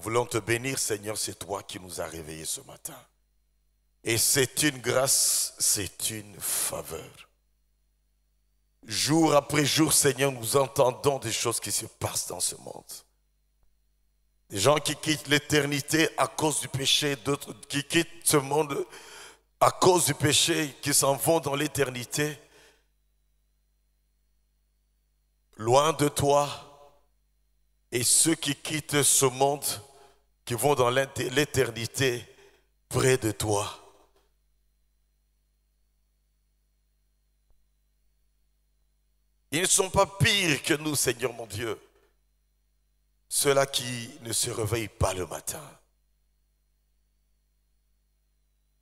voulons te bénir, Seigneur, c'est toi qui nous as réveillés ce matin. Et c'est une grâce, c'est une faveur. Jour après jour, Seigneur, nous entendons des choses qui se passent dans ce monde. Des gens qui quittent l'éternité à cause du péché, d'autres qui quittent ce monde à cause du péché, qui s'en vont dans l'éternité. Loin de toi, et ceux qui quittent ce monde, qui vont dans l'éternité près de toi. Ils ne sont pas pires que nous, Seigneur mon Dieu. Ceux-là qui ne se réveillent pas le matin.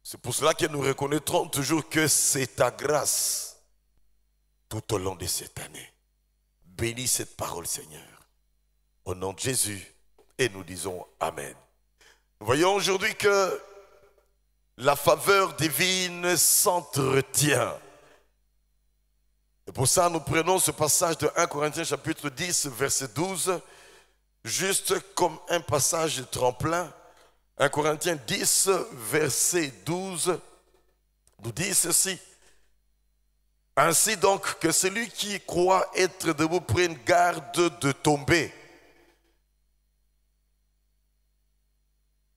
C'est pour cela que nous reconnaîtrons toujours que c'est ta grâce tout au long de cette année. Bénis cette parole, Seigneur. Au nom de Jésus. Et nous disons Amen. Nous voyons aujourd'hui que la faveur divine s'entretient. Et pour ça, nous prenons ce passage de 1 Corinthiens chapitre 10, verset 12, juste comme un passage de tremplin. 1 Corinthiens 10, verset 12, nous dit ceci. Ainsi donc que celui qui croit être debout prenne garde de tomber.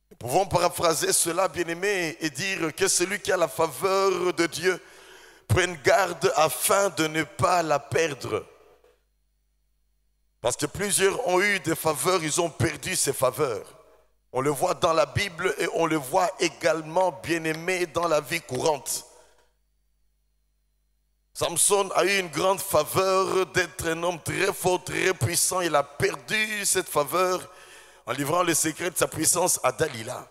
Nous pouvons paraphraser cela, bien-aimé, et dire que celui qui a la faveur de Dieu prenne garde afin de ne pas la perdre. Parce que plusieurs ont eu des faveurs, ils ont perdu ces faveurs. On le voit dans la Bible et on le voit également, bien-aimé, dans la vie courante. Samson a eu une grande faveur d'être un homme très fort, très puissant. Il a perdu cette faveur en livrant le secret de sa puissance à Dalila.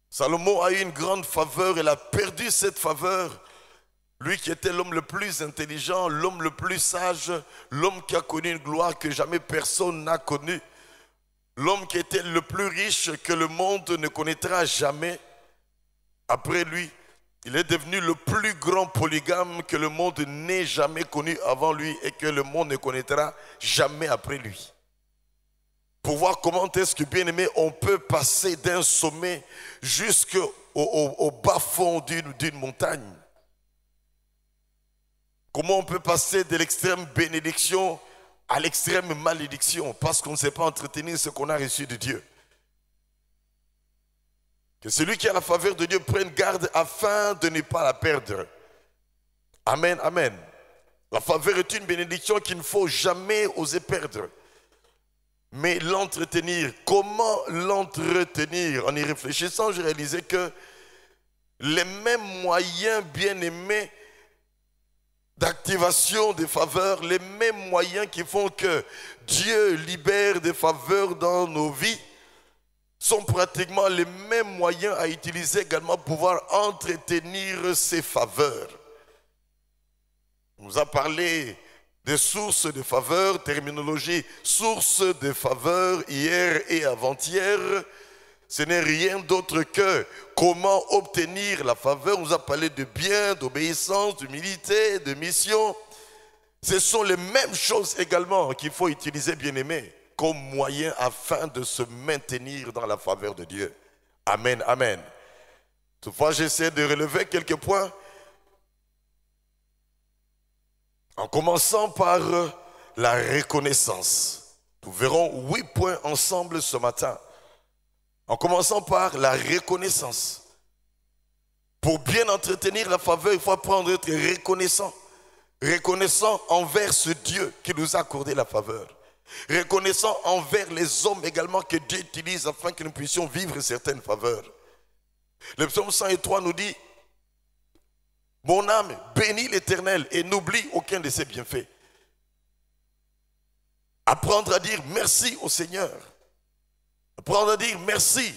Salomon a eu une grande faveur, il a perdu cette faveur. Lui qui était l'homme le plus intelligent, l'homme le plus sage, l'homme qui a connu une gloire que jamais personne n'a connue. L'homme qui était le plus riche que le monde ne connaîtra jamais. Après lui, il est devenu le plus grand polygame que le monde n'ait jamais connu avant lui et que le monde ne connaîtra jamais après lui. Pour voir comment est-ce que, bien aimé, on peut passer d'un sommet jusqu'au bas fond d'une montagne. Comment on peut passer de l'extrême bénédiction à l'extrême malédiction parce qu'on ne sait pas entretenir ce qu'on a reçu de Dieu. Que celui qui a la faveur de Dieu prenne garde afin de ne pas la perdre. Amen, amen. La faveur est une bénédiction qu'il ne faut jamais oser perdre. Mais l'entretenir, comment l'entretenir? En y réfléchissant, j'ai réalisé que les mêmes moyens bien-aimés d'activation des faveurs, les mêmes moyens qui font que Dieu libère des faveurs dans nos vies, sont pratiquement les mêmes moyens à utiliser également pour pouvoir entretenir ces faveurs. On nous a parlé des sources de faveur, terminologie, source de faveur hier et avant-hier. Ce n'est rien d'autre que comment obtenir la faveur. On nous a parlé de bien, d'obéissance, d'humilité, de mission. Ce sont les mêmes choses également qu'il faut utiliser, bien-aimés, comme moyen afin de se maintenir dans la faveur de Dieu. Amen, amen. Toutefois, j'essaie de relever quelques points. En commençant par la reconnaissance. Nous verrons 8 points ensemble ce matin. En commençant par la reconnaissance. Pour bien entretenir la faveur, il faut apprendre à être reconnaissant. Reconnaissant envers ce Dieu qui nous a accordé la faveur. Reconnaissant envers les hommes également que Dieu utilise afin que nous puissions vivre certaines faveurs. Le psaume 103 nous dit: mon âme bénit l'Éternel et n'oublie aucun de ses bienfaits. Apprendre à dire merci au Seigneur. Apprendre à dire merci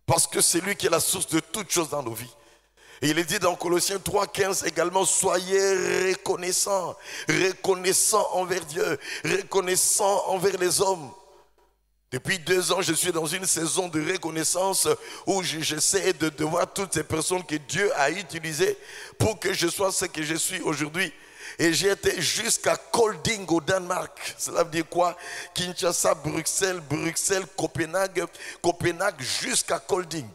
parce que c'est lui qui est la source de toutes choses dans nos vies. Et il est dit dans Colossiens 3,15 également: soyez reconnaissants, reconnaissants envers Dieu, reconnaissants envers les hommes. Depuis 2 ans, je suis dans une saison de reconnaissance où j'essaie de voir toutes ces personnes que Dieu a utilisées pour que je sois ce que je suis aujourd'hui. Et j'ai été jusqu'à Kolding au Danemark. Cela veut dire quoi? Kinshasa, Bruxelles, Bruxelles, Copenhague, Copenhague jusqu'à Kolding.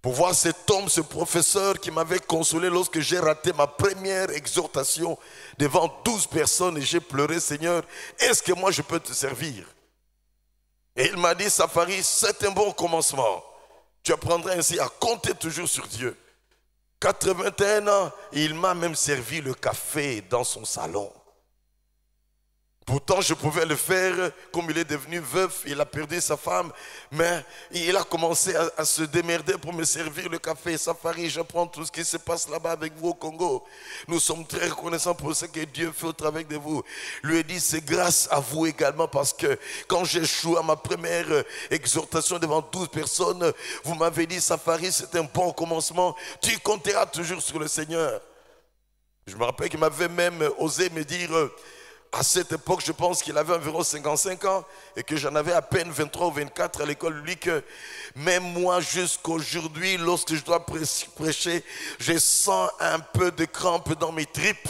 Pour voir cet homme, ce professeur qui m'avait consolé lorsque j'ai raté ma première exhortation devant 12 personnes et j'ai pleuré, Seigneur, est-ce que moi je peux te servir? Et il m'a dit, Safari, c'est un bon commencement. Tu apprendras ainsi à compter toujours sur Dieu. 81 ans, il m'a même servi le café dans son salon. Pourtant, je pouvais le faire, comme il est devenu veuf, il a perdu sa femme, mais il a commencé à se démerder pour me servir le café. Safari, j'apprends tout ce qui se passe là-bas avec vous au Congo. Nous sommes très reconnaissants pour ce que Dieu fait au travers de vous. Lui ai dit, c'est grâce à vous également, parce que quand j'ai échoué à ma première exhortation devant 12 personnes, vous m'avez dit, Safari, c'est un bon commencement, tu compteras toujours sur le Seigneur. Je me rappelle qu'il m'avait même osé me dire, à cette époque, je pense qu'il avait environ 55 ans et que j'en avais à peine 23 ou 24 à l'école biblique. Même moi, jusqu'aujourd'hui, lorsque je dois prêcher, je sens un peu de crampes dans mes tripes.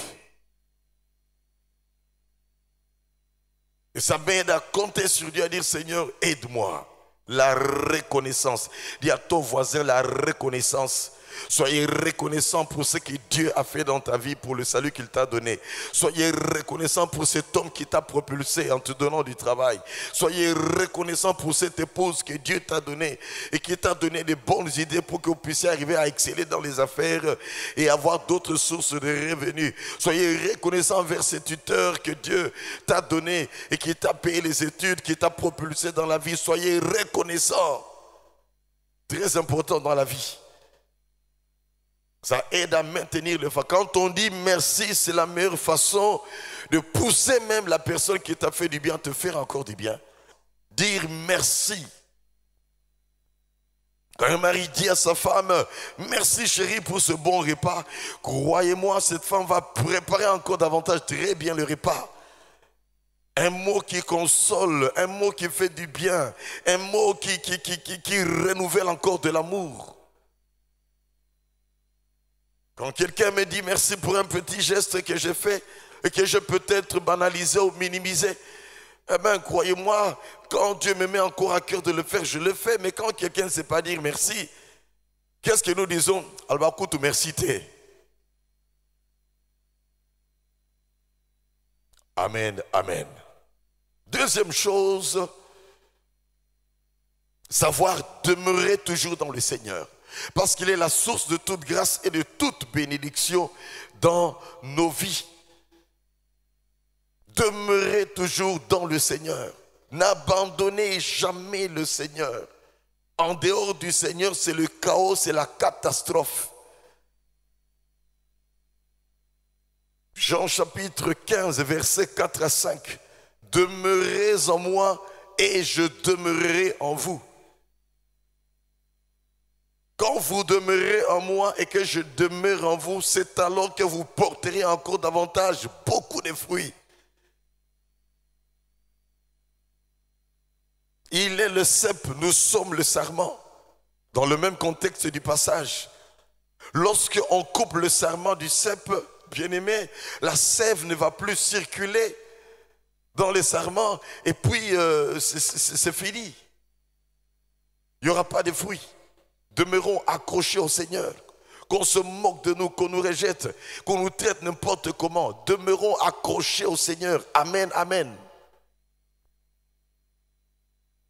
Et ça m'aide à compter sur Dieu, à dire, Seigneur, aide-moi. La reconnaissance. Dis à ton voisin la reconnaissance. Soyez reconnaissant pour ce que Dieu a fait dans ta vie, pour le salut qu'il t'a donné. Soyez reconnaissant pour cet homme qui t'a propulsé en te donnant du travail. Soyez reconnaissant pour cette épouse que Dieu t'a donnée et qui t'a donné des bonnes idées pour que vous puissiez arriver à exceller dans les affaires et avoir d'autres sources de revenus. Soyez reconnaissant envers ces tuteurs que Dieu t'a donné et qui t'a payé les études, qui t'a propulsé dans la vie. Soyez reconnaissant. Très important dans la vie. Ça aide à maintenir le fait. Quand on dit merci, c'est la meilleure façon de pousser même la personne qui t'a fait du bien, te faire encore du bien. Dire merci. Quand un mari dit à sa femme, merci chérie pour ce bon repas, croyez-moi, cette femme va préparer encore davantage très bien le repas. Un mot qui console, un mot qui fait du bien, un mot qui renouvelle encore de l'amour. Quand quelqu'un me dit merci pour un petit geste que j'ai fait et que j'ai peut-être banalisé ou minimisé, eh bien, croyez-moi, quand Dieu me met encore à cœur de le faire, je le fais. Mais quand quelqu'un ne sait pas dire merci, qu'est-ce que nous disons? Albakutu merci te. Amen, amen. Deuxième chose, savoir demeurer toujours dans le Seigneur. Parce qu'il est la source de toute grâce et de toute bénédiction dans nos vies. Demeurez toujours dans le Seigneur. N'abandonnez jamais le Seigneur. En dehors du Seigneur, c'est le chaos, c'est la catastrophe. Jean chapitre 15, versets 4 à 5. Demeurez en moi et je demeurerai en vous. Quand vous demeurez en moi et que je demeure en vous, c'est alors que vous porterez encore davantage beaucoup de fruits. Il est le cep, nous sommes le sarment. Dans le même contexte du passage. Lorsqu'on coupe le sarment du cep, bien aimé, la sève ne va plus circuler dans les sarments et puis c'est fini. Il n'y aura pas de fruits. Demeurons accrochés au Seigneur. Qu'on se moque de nous, qu'on nous rejette, qu'on nous traite n'importe comment. Demeurons accrochés au Seigneur. Amen, amen.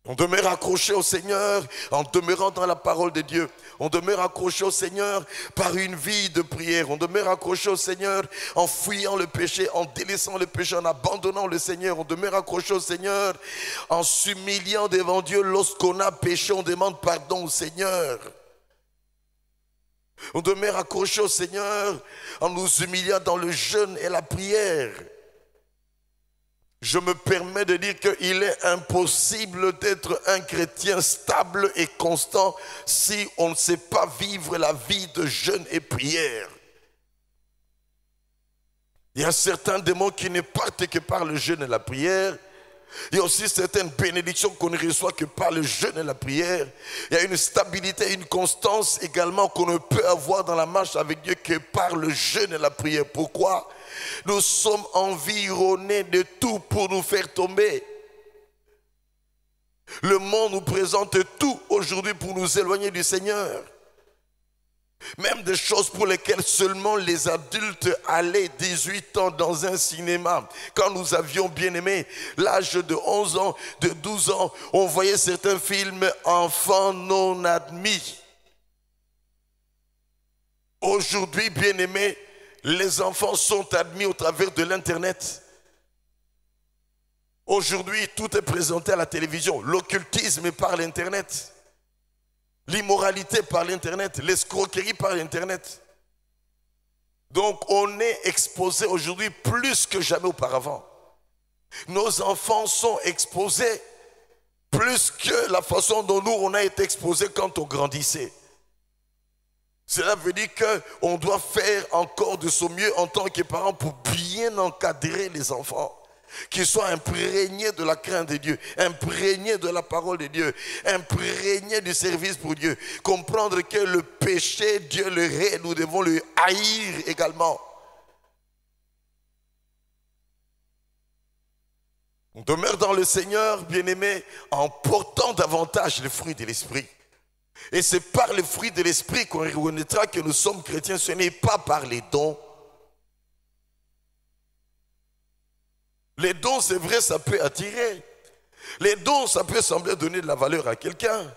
On demeure accroché au Seigneur en demeurant dans la parole de Dieu. On demeure accroché au Seigneur par une vie de prière. On demeure accroché au Seigneur en fuyant le péché, en délaissant le péché, en abandonnant le Seigneur. On demeure accroché au Seigneur en s'humiliant devant Dieu. Lorsqu'on a péché, on demande pardon au Seigneur. On demeure accroché au Seigneur en nous humiliant dans le jeûne et la prière. Je me permets de dire qu'il est impossible d'être un chrétien stable et constant si on ne sait pas vivre la vie de jeûne et prière. Il y a certains démons qui ne partent que par le jeûne et la prière. Il y a aussi certaines bénédictions qu'on ne reçoit que par le jeûne et la prière. Il y a une stabilité, une constance également qu'on ne peut avoir dans la marche avec Dieu que par le jeûne et la prière. Pourquoi? Nous sommes environnés de tout pour nous faire tomber. Le monde nous présente tout aujourd'hui pour nous éloigner du Seigneur. Même des choses pour lesquelles seulement les adultes allaient 18 ans dans un cinéma. Quand nous avions bien aimé l'âge de 11 ans, de 12 ans, on voyait certains films enfants non admis. Aujourd'hui, bien aimé, les enfants sont admis au travers de l'Internet. Aujourd'hui, tout est présenté à la télévision. L'occultisme est par l'Internet. L'immoralité par l'Internet. L'escroquerie par l'Internet. Donc, on est exposé aujourd'hui plus que jamais auparavant. Nos enfants sont exposés plus que la façon dont nous, on a été exposés quand on grandissait. Cela veut dire qu'on doit faire encore de son mieux en tant que parents pour bien encadrer les enfants. Qu'ils soient imprégnés de la crainte de Dieu, imprégnés de la parole de Dieu, imprégnés du service pour Dieu. Comprendre que le péché, Dieu le hait, nous devons le haïr également. On demeure dans le Seigneur, bien-aimé, en portant davantage les fruits de l'Esprit. Et c'est par les fruits de l'Esprit qu'on reconnaîtra que nous sommes chrétiens, ce n'est pas par les dons. Les dons, c'est vrai, ça peut attirer. Les dons, ça peut sembler donner de la valeur à quelqu'un.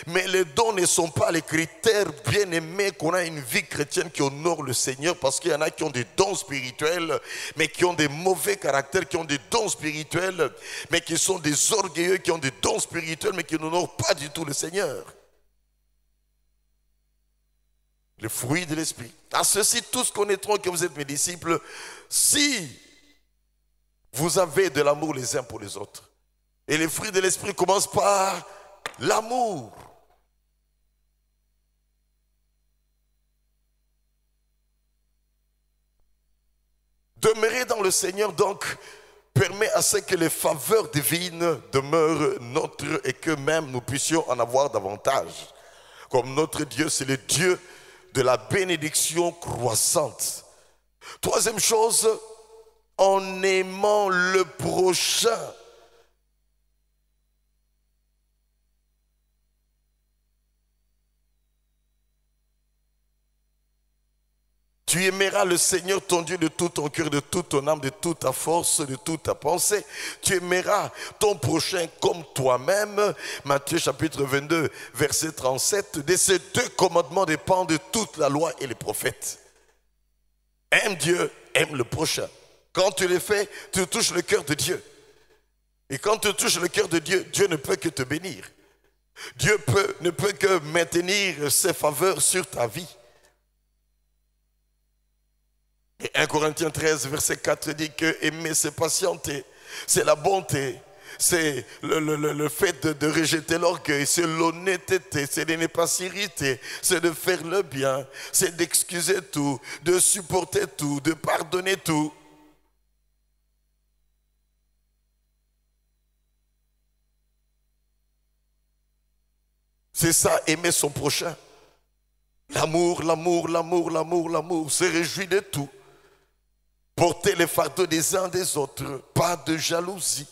Mais les dons ne sont pas les critères bien aimés qu'on a une vie chrétienne qui honore le Seigneur, parce qu'il y en a qui ont des dons spirituels, mais qui ont des mauvais caractères, qui ont des dons spirituels, mais qui sont des orgueilleux, qui ont des dons spirituels, mais qui n'honorent pas du tout le Seigneur. Le fruit de l'Esprit. À ceci, tous connaîtront que vous êtes mes disciples, si vous avez de l'amour les uns pour les autres. Et les fruits de l'Esprit commencent par l'amour. Demeurer dans le Seigneur, donc, permet à ce que les faveurs divines demeurent nôtres et que même nous puissions en avoir davantage. Comme notre Dieu, c'est le Dieu de la bénédiction croissante. Troisième chose, en aimant le prochain. Tu aimeras le Seigneur ton Dieu de tout ton cœur, de toute ton âme, de toute ta force, de toute ta pensée. Tu aimeras ton prochain comme toi-même. Matthieu chapitre 22, verset 37. De ces deux commandements dépendent toute la loi et les prophètes. Aime Dieu, aime le prochain. Quand tu les fais, tu touches le cœur de Dieu. Et quand tu touches le cœur de Dieu, Dieu ne peut que te bénir. Dieu ne peut que maintenir ses faveurs sur ta vie. Et 1 Corinthiens 13, verset 4 dit que aimer, c'est patienter, c'est la bonté, c'est le fait de rejeter l'orgueil, c'est l'honnêteté, c'est de ne pas s'irriter, c'est de faire le bien, c'est d'excuser tout, de supporter tout, de pardonner tout. C'est ça, aimer son prochain. L'amour, l'amour, l'amour, l'amour, l'amour, se réjouit de tout. Porter les fardeaux des uns des autres, pas de jalousie.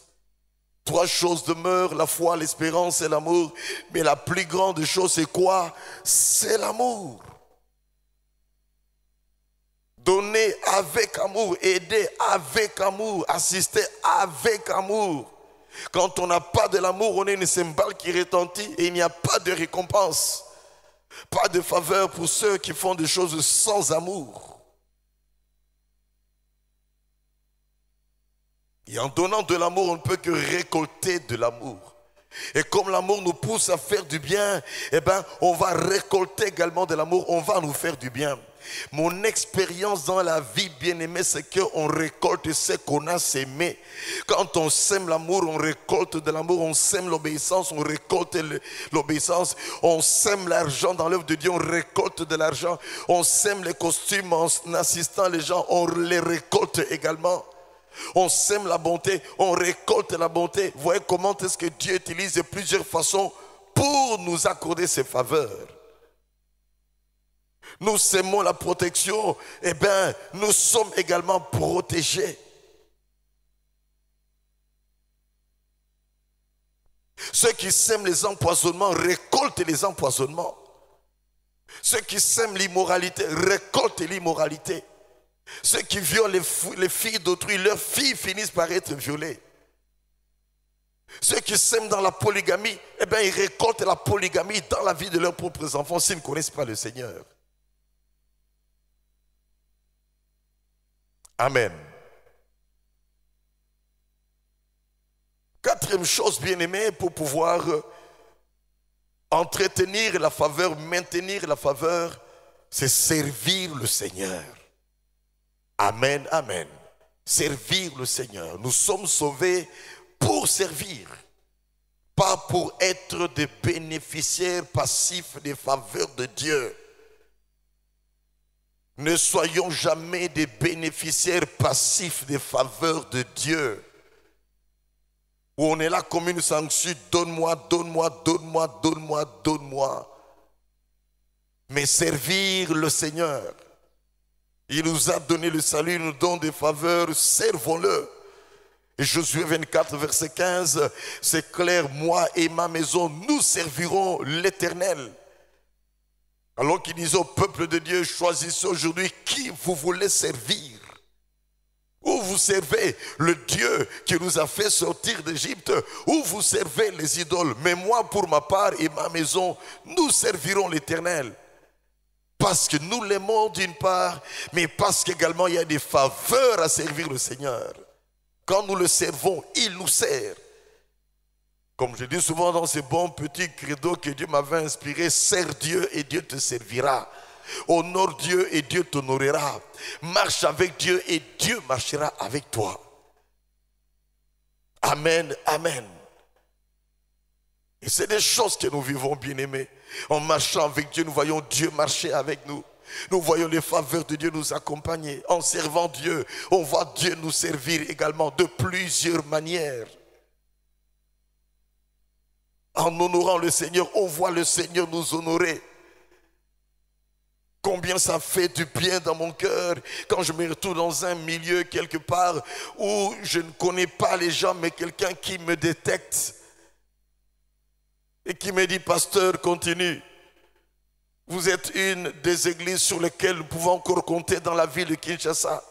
Trois choses demeurent, la foi, l'espérance et l'amour. Mais la plus grande chose, c'est quoi? C'est l'amour. Donner avec amour, aider avec amour, assister avec amour. Quand on n'a pas de l'amour, on est une cymbale qui retentit et il n'y a pas de récompense. Pas de faveur pour ceux qui font des choses sans amour. Et en donnant de l'amour, on ne peut que récolter de l'amour. Et comme l'amour nous pousse à faire du bien, eh bien, on va récolter également de l'amour, on va nous faire du bien. Mon expérience dans la vie, bien-aimée, c'est qu'on récolte ce qu'on a sémé. Quand on sème l'amour, on récolte de l'amour. On sème l'obéissance, on récolte l'obéissance. On sème l'argent dans l'œuvre de Dieu, on récolte de l'argent. On sème les costumes en assistant les gens, on les récolte également. On sème la bonté, on récolte la bonté. Vous voyez comment est-ce que Dieu utilise de plusieurs façons pour nous accorder ses faveurs. Nous sèmons la protection, eh bien, nous sommes également protégés. Ceux qui sèment les empoisonnements récoltent les empoisonnements. Ceux qui sèment l'immoralité récoltent l'immoralité. Ceux qui violent les filles d'autrui, leurs filles finissent par être violées. Ceux qui sèment dans la polygamie, eh bien, ils récoltent la polygamie dans la vie de leurs propres enfants s'ils ne connaissent pas le Seigneur. Amen. Quatrième chose, bien-aimée, pour pouvoir entretenir la faveur, maintenir la faveur, c'est servir le Seigneur. Amen, amen. Servir le Seigneur. Nous sommes sauvés pour servir, pas pour être des bénéficiaires passifs des faveurs de Dieu. Ne soyons jamais des bénéficiaires passifs des faveurs de Dieu. Où on est là comme une sanction, donne-moi, donne-moi, donne-moi, donne-moi, donne-moi. Mais servir le Seigneur. Il nous a donné le salut, il nous donne des faveurs, servons-le. Et Josué 24, verset 15, c'est clair, moi et ma maison, nous servirons l'Éternel. Alors qu'il disait au peuple de Dieu, choisissez aujourd'hui qui vous voulez servir. Ou vous servez le Dieu qui nous a fait sortir d'Égypte, ou vous servez les idoles. Mais moi, pour ma part et ma maison, nous servirons l'Éternel. Parce que nous l'aimons d'une part, mais parce qu'également il y a des faveurs à servir le Seigneur. Quand nous le servons, il nous sert. Comme je dis souvent dans ces bons petits credos que Dieu m'avait inspiré, sers Dieu et Dieu te servira. Honore Dieu et Dieu t'honorera. Marche avec Dieu et Dieu marchera avec toi. Amen, amen. Et c'est des choses que nous vivons, bien-aimés. En marchant avec Dieu, nous voyons Dieu marcher avec nous. Nous voyons les faveurs de Dieu nous accompagner. En servant Dieu, on voit Dieu nous servir également de plusieurs manières. En honorant le Seigneur, on voit le Seigneur nous honorer. Combien ça fait du bien dans mon cœur quand je me retrouve dans un milieu quelque part où je ne connais pas les gens, mais quelqu'un qui me détecte et qui me dit, pasteur, continue. Vous êtes une des églises sur lesquelles nous pouvons encore compter dans la ville de Kinshasa.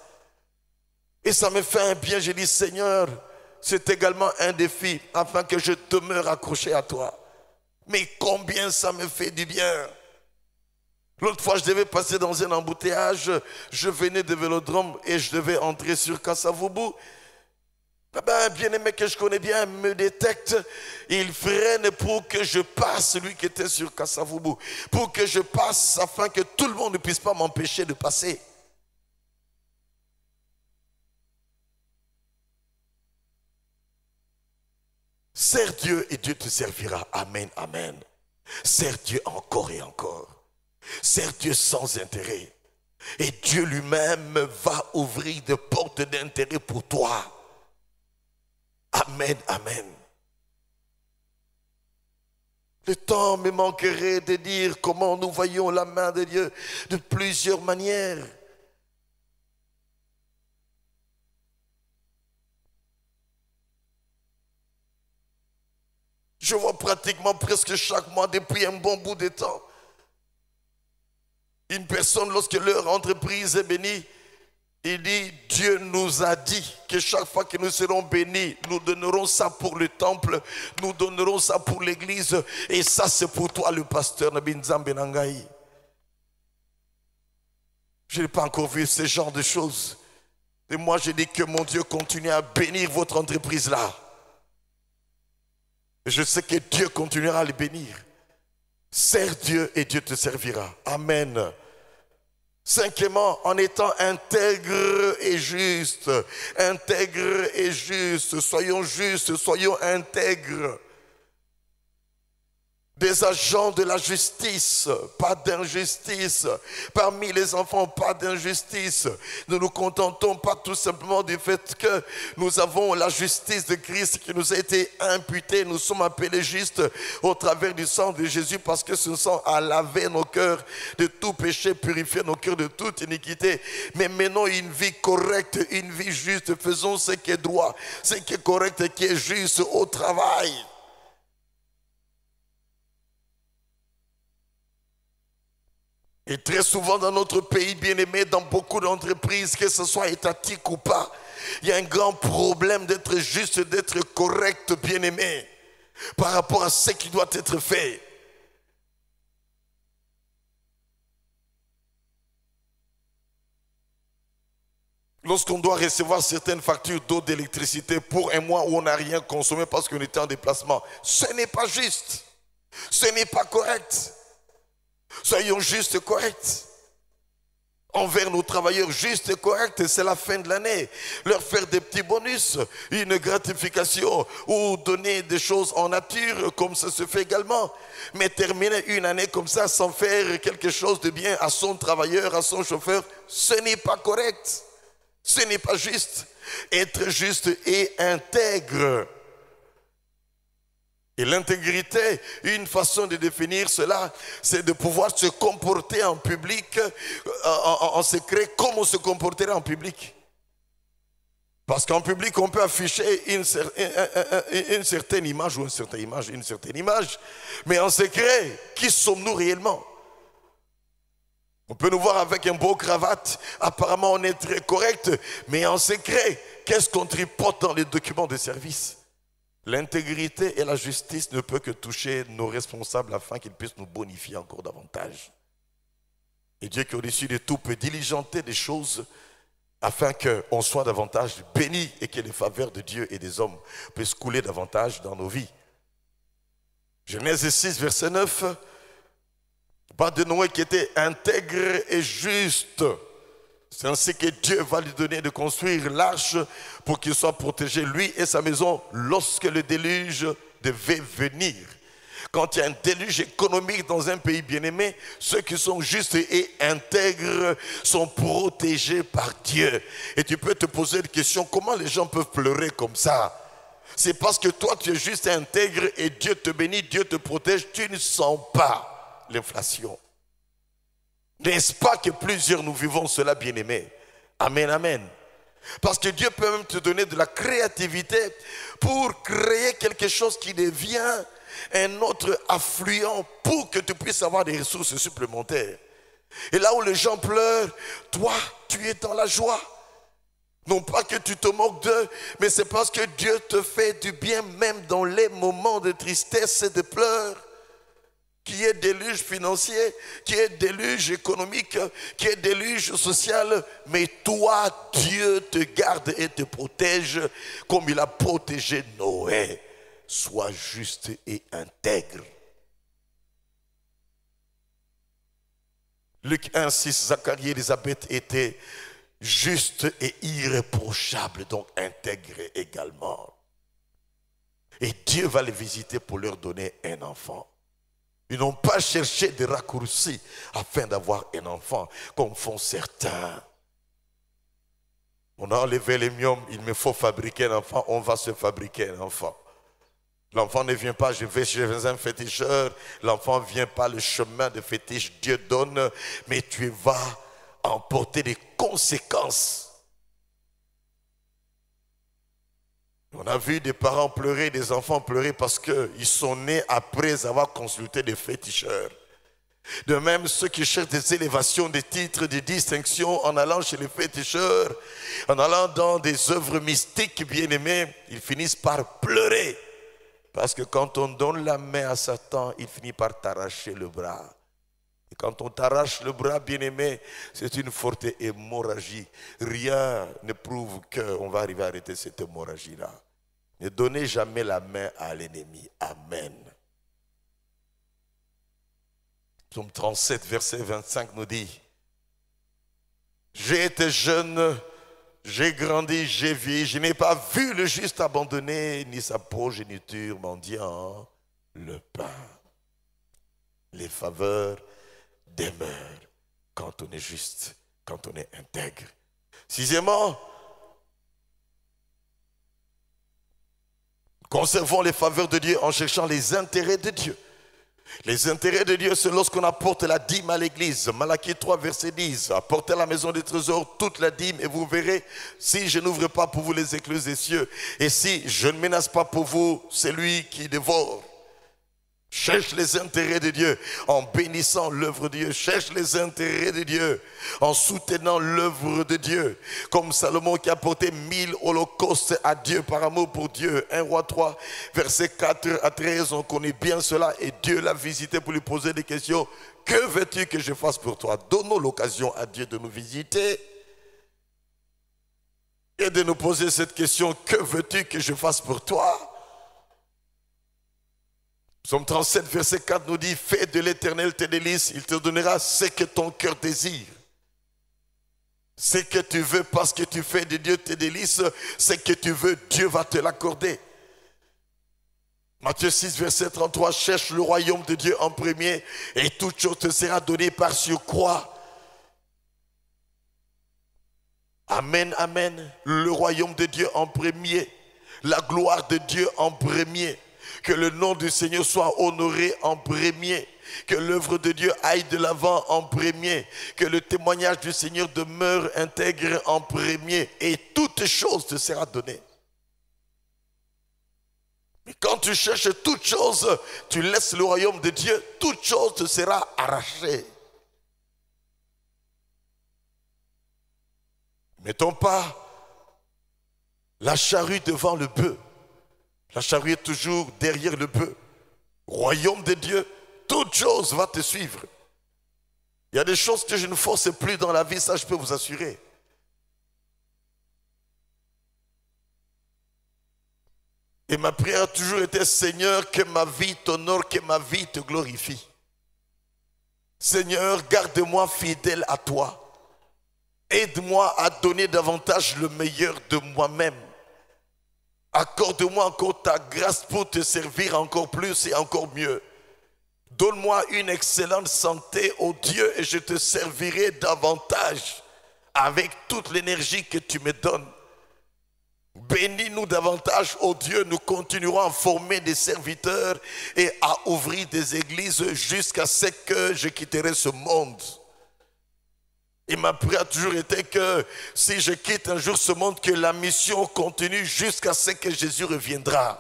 Et ça me fait un bien, j'ai dit, Seigneur, c'est également un défi afin que je demeure accroché à toi. Mais combien ça me fait du bien. L'autre fois, je devais passer dans un embouteillage. Je venais de Vélodrome et je devais entrer sur Kasavubu. Bien-aimé que je connais bien me détecte. Il freine pour que je passe, lui qui était sur Kasavubu. Pour que je passe afin que tout le monde ne puisse pas m'empêcher de passer. Sers Dieu et Dieu te servira. Amen, amen. Sers Dieu encore et encore. Sers Dieu sans intérêt. Et Dieu lui-même va ouvrir des portes d'intérêt pour toi. Amen, amen. Le temps me manquerait de dire comment nous voyons la main de Dieu de plusieurs manières. Je vois pratiquement presque chaque mois depuis un bon bout de temps. Une personne, lorsque leur entreprise est bénie, il dit, Dieu nous a dit que chaque fois que nous serons bénis, nous donnerons ça pour le temple, nous donnerons ça pour l'église, et ça c'est pour toi le pasteur Nabinzambe Nangaï. Je n'ai pas encore vu ce genre de choses. Et moi je dis que mon Dieu continue à bénir votre entreprise là. Et je sais que Dieu continuera à les bénir. Sers Dieu et Dieu te servira. Amen. Cinquièmement, en étant intègre et juste. Intègre et juste. Soyons justes, soyons intègres. des agents de la justice, pas d'injustice. Parmi les enfants, pas d'injustice. Ne nous contentons pas tout simplement du fait que nous avons la justice de Christ qui nous a été imputée. Nous sommes appelés justes au travers du sang de Jésus parce que ce sang a lavé nos cœurs de tout péché, purifié nos cœurs de toute iniquité. Mais menons une vie correcte, une vie juste. Faisons ce qui est droit, ce qui est correct et qui est juste au travail. Et très souvent dans notre pays bien-aimé, dans beaucoup d'entreprises, que ce soit étatique ou pas, il y a un grand problème d'être juste, d'être correct, bien-aimé, par rapport à ce qui doit être fait. Lorsqu'on doit recevoir certaines factures d'eau, d'électricité pour un mois où on n'a rien consommé parce qu'on était en déplacement, ce n'est pas juste, ce n'est pas correct. Soyons justes et corrects envers nos travailleurs, justes et corrects. C'est la fin de l'année. Leur faire des petits bonus, une gratification ou donner des choses en nature comme ça se fait également. Mais terminer une année comme ça sans faire quelque chose de bien à son travailleur, à son chauffeur, ce n'est pas correct. Ce n'est pas juste. Être juste et intègre. Et l'intégrité, une façon de définir cela, c'est de pouvoir se comporter en public, en secret, comme on se comporterait en public. Parce qu'en public, on peut afficher une certaine image ou une certaine image, mais en secret, qui sommes-nous réellement? On peut nous voir avec un beau cravate, apparemment on est très correct, mais en secret, qu'est-ce qu'on tripote dans les documents de service? L'intégrité et la justice ne peuvent que toucher nos responsables afin qu'ils puissent nous bonifier encore davantage. Et Dieu qui est au-dessus de tout peut diligenter des choses afin qu'on soit davantage bénis et que les faveurs de Dieu et des hommes puissent couler davantage dans nos vies. Genèse 6, verset 9. Pas de Noé qui était intègre et juste. C'est ainsi que Dieu va lui donner de construire l'arche pour qu'il soit protégé, lui et sa maison, lorsque le déluge devait venir. Quand il y a un déluge économique dans un pays bien-aimé, ceux qui sont justes et intègres sont protégés par Dieu. Et tu peux te poser une question, comment les gens peuvent pleurer comme ça? C'est parce que toi tu es juste et intègre et Dieu te bénit, Dieu te protège, tu ne sens pas l'inflation. N'est-ce pas que plusieurs nous vivons cela, bien-aimés? Amen, amen. Parce que Dieu peut même te donner de la créativité pour créer quelque chose qui devient un autre affluent pour que tu puisses avoir des ressources supplémentaires. Et là où les gens pleurent, toi, tu es dans la joie. Non pas que tu te moques d'eux, mais c'est parce que Dieu te fait du bien même dans les moments de tristesse et de pleurs. Qui est déluge financier, qui est déluge économique, qui est déluge social, mais toi, Dieu te garde et te protège comme il a protégé Noé. Sois juste et intègre. Luc 1, 6, Zacharie et Élisabeth étaient justes et irréprochables, donc intègres également. Et Dieu va les visiter pour leur donner un enfant. Ils n'ont pas cherché des raccourcis afin d'avoir un enfant, comme font certains. On a enlevé les myomes, il me faut fabriquer un enfant, on va se fabriquer un enfant. L'enfant ne vient pas, je vais chez un féticheur, l'enfant ne vient pas le chemin de fétiche, Dieu donne, mais tu vas emporter des conséquences. On a vu des parents pleurer, des enfants pleurer parce qu'ils sont nés après avoir consulté des féticheurs. De même, ceux qui cherchent des élévations, des titres, des distinctions en allant chez les féticheurs, en allant dans des œuvres mystiques bien-aimées, ils finissent par pleurer. Parce que quand on donne la main à Satan, il finit par t'arracher le bras. Et quand on t'arrache le bras, bien-aimé, c'est une forte hémorragie. Rien ne prouve qu'on va arriver à arrêter cette hémorragie-là. Ne donnez jamais la main à l'ennemi. Amen. Psaume 37, verset 25 nous dit: j'ai été jeune, j'ai grandi, j'ai vieilli, je n'ai pas vu le juste abandonné, ni sa progéniture mendiant le pain. Les faveurs demeurent quand on est juste, quand on est intègre. Sixièmement, conservons les faveurs de Dieu en cherchant les intérêts de Dieu. Les intérêts de Dieu, c'est lorsqu'on apporte la dîme à l'église. Malachie 3, verset 10. Apportez à la maison des trésors toute la dîme et vous verrez si je n'ouvre pas pour vous les écluses des cieux. Et si je ne menace pas pour vous celui qui dévore. Cherche les intérêts de Dieu en bénissant l'œuvre de Dieu. Cherche les intérêts de Dieu en soutenant l'œuvre de Dieu. Comme Salomon qui a apporté 1000 holocaustes à Dieu par amour pour Dieu. 1 Roi 3, verset 4 à 13, on connaît bien cela. Et Dieu l'a visité pour lui poser des questions. Que veux-tu que je fasse pour toi? Donnons l'occasion à Dieu de nous visiter et de nous poser cette question. Que veux-tu que je fasse pour toi? Psaume 37, verset 4 nous dit, fais de l'Éternel tes délices, il te donnera ce que ton cœur désire. Ce que tu veux parce que tu fais de Dieu tes délices, ce que tu veux, Dieu va te l'accorder. Matthieu 6, verset 33, cherche le royaume de Dieu en premier et toute chose te sera donnée par surcroît. Amen, amen. Le royaume de Dieu en premier, la gloire de Dieu en premier. Que le nom du Seigneur soit honoré en premier. Que l'œuvre de Dieu aille de l'avant en premier. Que le témoignage du Seigneur demeure intègre en premier. Et toute chose te sera donnée. Mais quand tu cherches toute chose, tu laisses le royaume de Dieu, toute chose te sera arrachée. Mettons pas la charrue devant le bœuf. La charrue est toujours derrière le bœuf. Royaume de Dieu, toute chose va te suivre. Il y a des choses que je ne force plus dans la vie, ça je peux vous assurer. Et ma prière a toujours été, Seigneur, que ma vie t'honore, que ma vie te glorifie. Seigneur, garde-moi fidèle à toi. Aide-moi à donner davantage le meilleur de moi-même. Accorde-moi encore ta grâce pour te servir encore plus et encore mieux. Donne-moi une excellente santé, ô Dieu, et je te servirai davantage avec toute l'énergie que tu me donnes. Bénis-nous davantage, ô Dieu, nous continuerons à former des serviteurs et à ouvrir des églises jusqu'à ce que je quitterai ce monde. Et ma prière a toujours été que si je quitte un jour ce monde, que la mission continue jusqu'à ce que Jésus reviendra.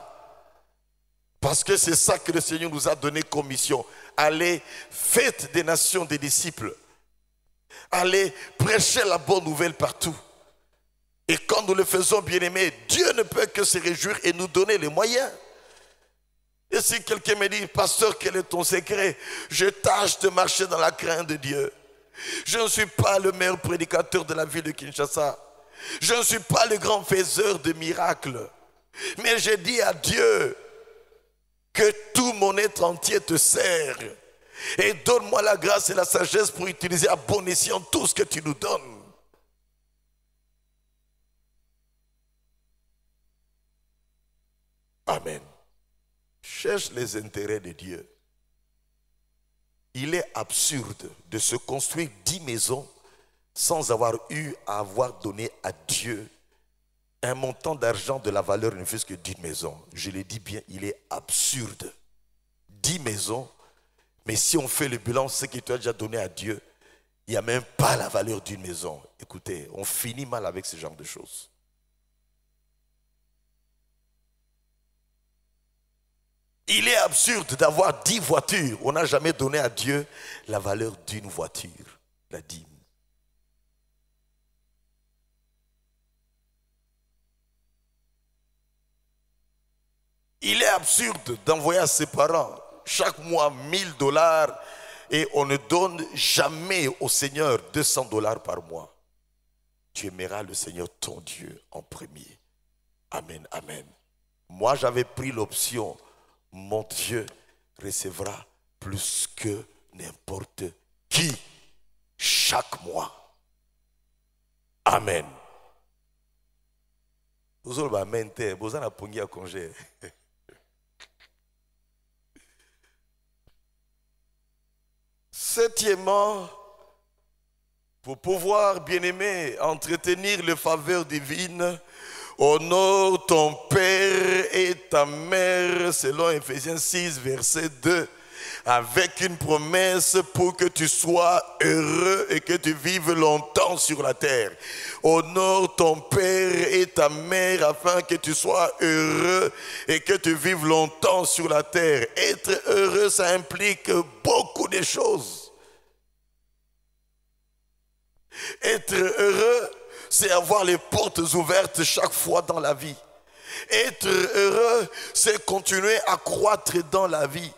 Parce que c'est ça que le Seigneur nous a donné comme mission. Allez, faites des nations des disciples. Allez, prêchez la bonne nouvelle partout. Et quand nous le faisons, bien-aimés, Dieu ne peut que se réjouir et nous donner les moyens. Et si quelqu'un me dit, pasteur, quel est ton secret? Je tâche de marcher dans la crainte de Dieu. Je ne suis pas le meilleur prédicateur de la ville de Kinshasa. Je ne suis pas le grand faiseur de miracles. Mais j'ai dit à Dieu que tout mon être entier te sert. Et donne-moi la grâce et la sagesse pour utiliser à bon escient tout ce que tu nous donnes. Amen. Cherche les intérêts de Dieu. Il est absurde de se construire 10 maisons sans avoir eu à avoir donné à Dieu un montant d'argent de la valeur ne fût-ce que d'une maison. Je le dis bien, il est absurde. 10 maisons, mais si on fait le bilan, ce que tu as déjà donné à Dieu, il n'y a même pas la valeur d'une maison. Écoutez, on finit mal avec ce genre de choses. Il est absurde d'avoir 10 voitures. On n'a jamais donné à Dieu la valeur d'une voiture, la dîme. Il est absurde d'envoyer à ses parents chaque mois $1000 et on ne donne jamais au Seigneur $200 par mois. Tu aimeras le Seigneur ton Dieu en premier. Amen, amen. Moi j'avais pris l'option, mon Dieu recevra plus que n'importe qui chaque mois. Amen. Vous avez amen, vous avez pongi à congé. Septièmement, pour pouvoir, bien-aimé, entretenir les faveurs divines, honore ton père et ta mère, selon Ephésiens 6, verset 2, avec une promesse pour que tu sois heureux et que tu vives longtemps sur la terre. Honore ton père et ta mère afin que tu sois heureux et que tu vives longtemps sur la terre. Être heureux, ça implique beaucoup de choses. Être heureux, c'est avoir les portes ouvertes chaque fois dans la vie. Être heureux, c'est continuer à croître dans la vie.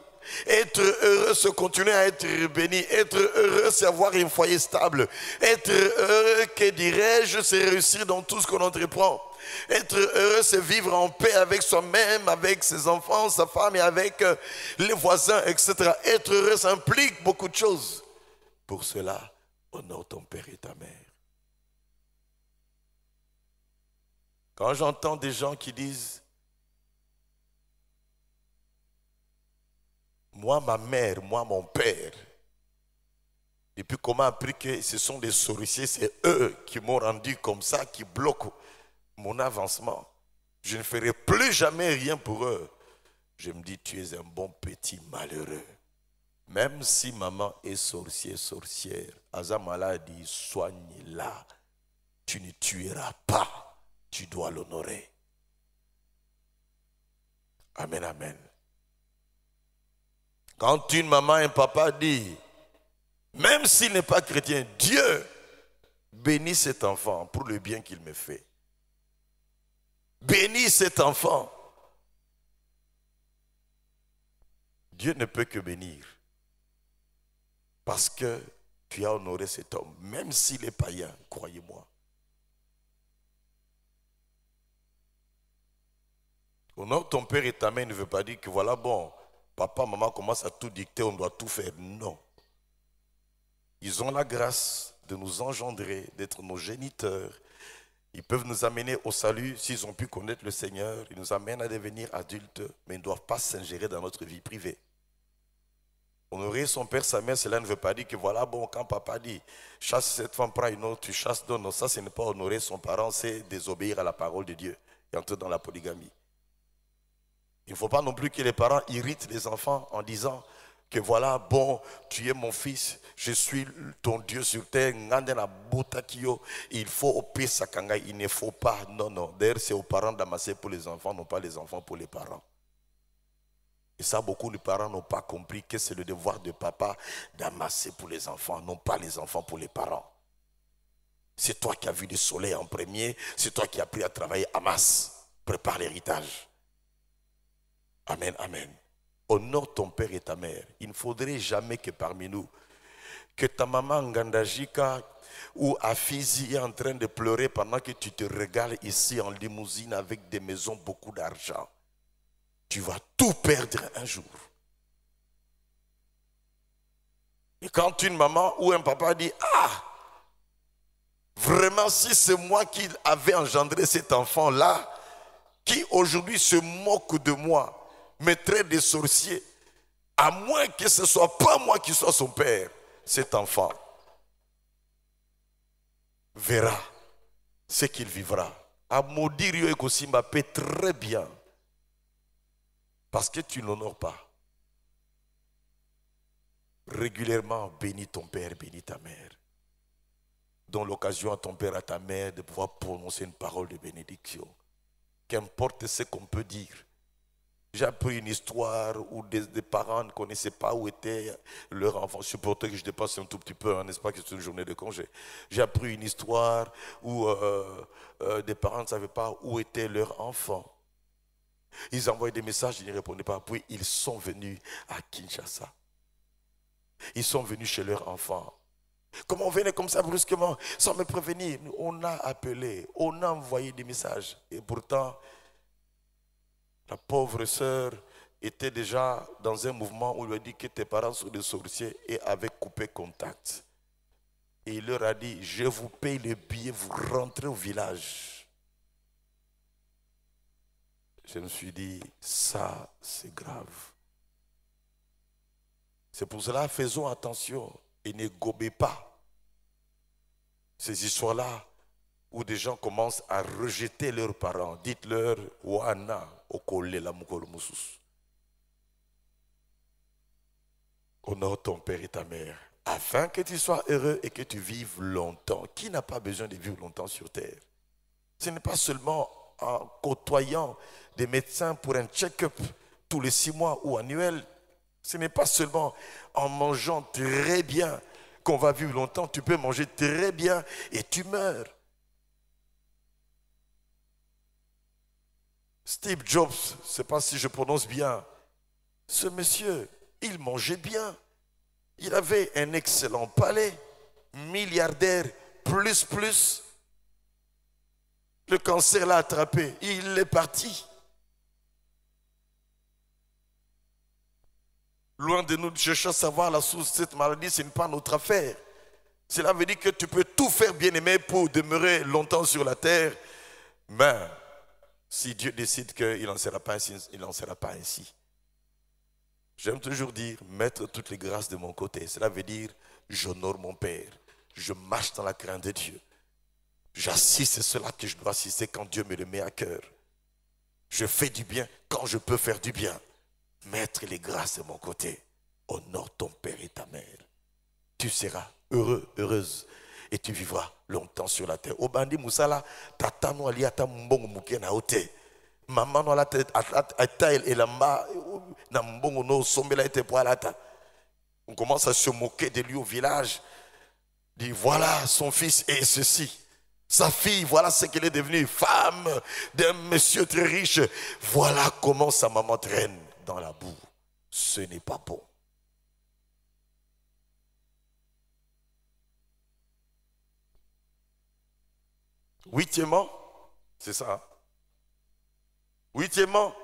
Être heureux, c'est continuer à être béni. Être heureux, c'est avoir un foyer stable. Être heureux, que dirais-je, c'est réussir dans tout ce qu'on entreprend. Être heureux, c'est vivre en paix avec soi-même, avec ses enfants, sa femme et avec les voisins, etc. Être heureux, ça implique beaucoup de choses. Pour cela, honore ton père et ta mère. Quand j'entends des gens qui disent moi, ma mère, moi, mon père, depuis qu'on m'a appris que ce sont des sorciers, c'est eux qui m'ont rendu comme ça, qui bloquent mon avancement. Je ne ferai plus jamais rien pour eux. Je me dis, tu es un bon petit malheureux. Même si maman est sorcière, Azamala a dit, soigne-la. Tu ne tueras pas, tu dois l'honorer. Amen, amen. Quand une maman et un papa disent, même s'il n'est pas chrétien, Dieu bénit cet enfant pour le bien qu'il me fait. Bénis cet enfant. Dieu ne peut que bénir. Parce que tu as honoré cet homme, même s'il est païen, croyez-moi. Honore ton père et ta mère ne veut pas dire que voilà, bon, papa, maman commence à tout dicter, on doit tout faire. Non. Ils ont la grâce de nous engendrer, d'être nos géniteurs. Ils peuvent nous amener au salut s'ils ont pu connaître le Seigneur. Ils nous amènent à devenir adultes, mais ils ne doivent pas s'ingérer dans notre vie privée. Honorer son père, sa mère, cela ne veut pas dire que voilà, bon, quand papa dit chasse cette femme, prends une autre, tu chasses d'autres. Non, ça, ce n'est pas honorer son parent, c'est désobéir à la parole de Dieu et entrer dans la polygamie. Il ne faut pas non plus que les parents irritent les enfants en disant que voilà, bon, tu es mon fils, je suis ton Dieu sur terre, il faut opérer sakanga, il ne faut pas. Non, non. D'ailleurs, c'est aux parents d'amasser pour les enfants, non pas les enfants pour les parents. Et ça, beaucoup de parents n'ont pas compris que c'est le devoir de papa d'amasser pour les enfants, non pas les enfants pour les parents. C'est toi qui as vu le soleil en premier, c'est toi qui as appris à travailler, amasse, prépare l'héritage. Amen, amen. Honore ton père et ta mère. Il ne faudrait jamais que parmi nous, que ta maman Ngandajika ou Afizi est en train de pleurer pendant que tu te régales ici en limousine avec des maisons, beaucoup d'argent. Tu vas tout perdre un jour. Et quand une maman ou un papa dit, ah, vraiment si c'est moi qui avais engendré cet enfant-là, qui aujourd'hui se moque de moi, me traite de sorcier, à moins que ce ne soit pas moi qui sois son père, cet enfant verra ce qu'il vivra. À maudire Yoekosimba paie très bien. Parce que tu n'honores pas. Régulièrement, bénis ton père, bénis ta mère. Donne l'occasion à ton père, à ta mère de pouvoir prononcer une parole de bénédiction. Qu'importe ce qu'on peut dire. J'ai appris une histoire où des parents ne connaissaient pas où était leur enfant. Supportez que je dépasse un tout petit peu, n'est-ce pas que c'est une journée de congé. J'ai appris une histoire où des parents ne savaient pas où était leur enfant. Ils envoyaient des messages, ils ne répondaient pas. Puis ils sont venus à Kinshasa. Ils sont venus chez leur enfant. Comment on venait comme ça brusquement, sans me prévenir? On a appelé, on a envoyé des messages. Et pourtant, la pauvre sœur était déjà dans un mouvement où il lui a dit que tes parents sont des sorciers et avait coupé contact. Et il leur a dit, je vous paye le billet, vous rentrez au village. Je me suis dit, ça c'est grave. C'est pour cela, faisons attention. Et ne gobez pas ces histoires-là où des gens commencent à rejeter leurs parents. Dites-leur, Wana, okole la mukolo mususu. Honore ton père et ta mère, afin que tu sois heureux et que tu vives longtemps. Qui n'a pas besoin de vivre longtemps sur terre? Ce n'est pas seulement en côtoyant des médecins pour un check-up tous les 6 mois ou annuel. Ce n'est pas seulement en mangeant très bien qu'on va vivre longtemps. Tu peux manger très bien et tu meurs. Steve Jobs, je ne sais pas si je prononce bien, ce monsieur, il mangeait bien. Il avait un excellent palais, milliardaire, plus. Le cancer l'a attrapé, il est parti. Loin de nous de chercher à savoir la source de cette maladie, ce n'est pas notre affaire. Cela veut dire que tu peux tout faire, bien-aimé, pour demeurer longtemps sur la terre. Mais si Dieu décide qu'il n'en sera pas ainsi, il n'en sera pas ainsi. J'aime toujours dire, mettre toutes les grâces de mon côté. Cela veut dire, j'honore mon Père. Je marche dans la crainte de Dieu. J'assiste cela que je dois assister quand Dieu me le met à cœur. Je fais du bien quand je peux faire du bien. Mettre les grâces de mon côté. Honore ton père et ta mère. Tu seras heureux, heureuse. Et tu vivras longtemps sur la terre. Obandi Moussala, tata no ali ata mbongo muke na ote. Maman no ala ata elamba na mbongo no sombela ete poalata. On commence à se moquer de lui au village. Dit voilà son fils est ceci. Sa fille, voilà ce qu'elle est devenue, femme d'un monsieur très riche. Voilà comment sa maman traîne dans la boue. Ce n'est pas bon. Huitièmement, c'est ça. Hein? Huitièmement,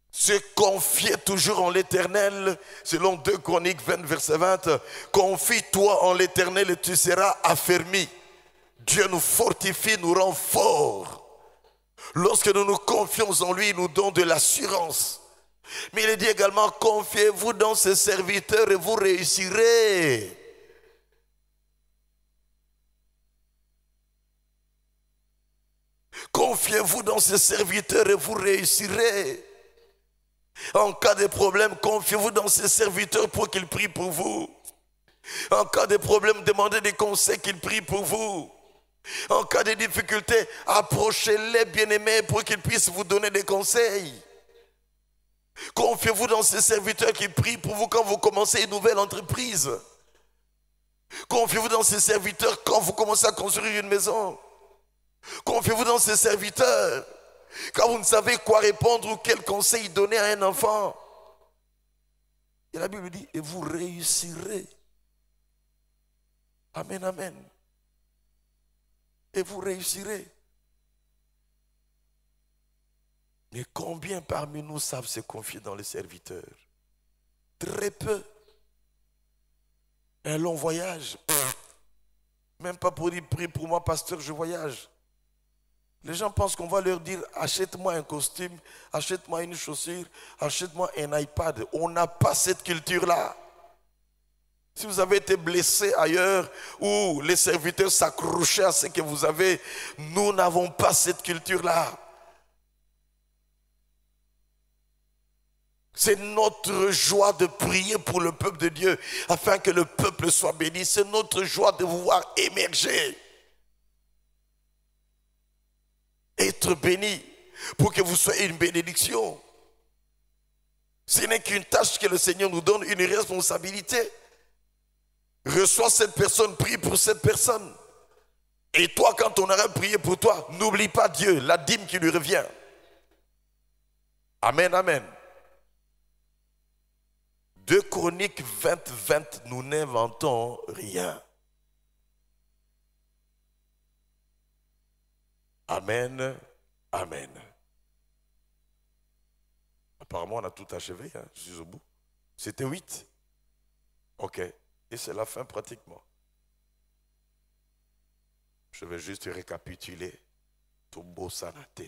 se confier toujours en l'Éternel, selon 2 Chroniques 20, verset 20. Confie-toi en l'Éternel et tu seras affermi. Dieu nous fortifie, nous rend forts. Lorsque nous nous confions en lui, il nous donne de l'assurance. Mais il dit également, confiez-vous dans ses serviteurs et vous réussirez. Confiez-vous dans ses serviteurs et vous réussirez. En cas de problème, confiez-vous dans ses serviteurs pour qu'ils prient pour vous. En cas de problème, demandez des conseils qu'ils prient pour vous. En cas de difficulté, approchez-les, bien-aimés, pour qu'ils puissent vous donner des conseils. Confiez-vous dans ces serviteurs qui prient pour vous quand vous commencez une nouvelle entreprise. Confiez-vous dans ces serviteurs quand vous commencez à construire une maison. Confiez-vous dans ces serviteurs quand vous ne savez quoi répondre ou quel conseil donner à un enfant. Et la Bible dit, et vous réussirez. Amen, amen. Et vous réussirez. Mais combien parmi nous savent se confier dans les serviteurs? Très peu. Un long voyage. Même pas pour dire, prie pour moi, pasteur, je voyage. Les gens pensent qu'on va leur dire, achète-moi un costume, achète-moi une chaussure, achète-moi un iPad. On n'a pas cette culture-là. Si vous avez été blessé ailleurs où les serviteurs s'accrochaient à ce que vous avez, nous n'avons pas cette culture-là. C'est notre joie de prier pour le peuple de Dieu afin que le peuple soit béni. C'est notre joie de vous voir émerger. Être béni pour que vous soyez une bénédiction. Ce n'est qu'une tâche que le Seigneur nous donne, une responsabilité. Reçois cette personne, prie pour cette personne. Et toi, quand on aura prié pour toi, n'oublie pas Dieu, la dîme qui lui revient. Amen, amen. 2 Chroniques 20, 20, nous n'inventons rien. Amen, amen. Apparemment, on a tout achevé, hein? Je suis au bout. C'était 8. Ok. Et c'est la fin pratiquement. Je vais juste récapituler. Tombo Sanate.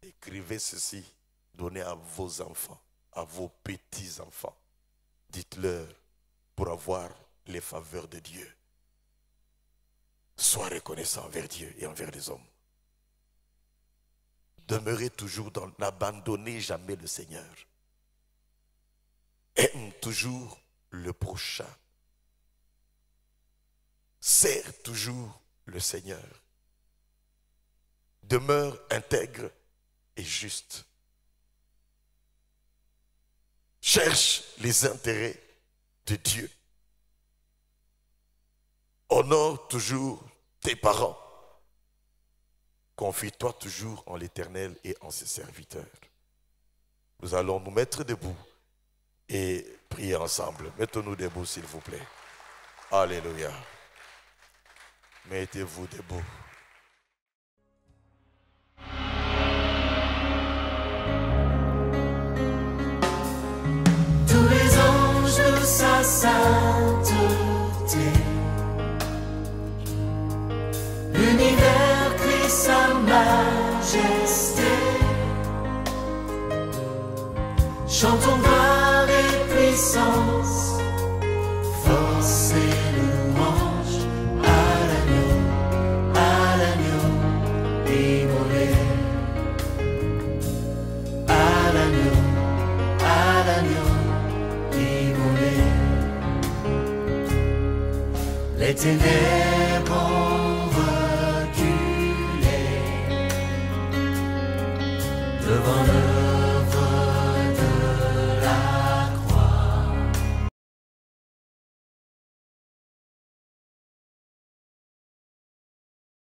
Écrivez ceci. Donnez à vos enfants, à vos petits-enfants. Dites-leur, pour avoir les faveurs de Dieu. Sois reconnaissant envers Dieu et envers les hommes. Demeurez toujours dans... N'abandonnez jamais le Seigneur. Aime toujours le prochain. Sers toujours le Seigneur. Demeure intègre et juste. Cherche les intérêts de Dieu. Honore toujours tes parents. Confie-toi toujours en l'Éternel et en ses serviteurs. Nous allons nous mettre debout et prier ensemble. Mettons-nous debout, s'il vous plaît. Alléluia. Mettez-vous debout. Tous les anges de sa sainteté, l'univers crie sa majesté. Chantons gloire et puissance, force et louange à l'agneau immolé. À l'agneau immolé. Les ténèbres ont reculé devant le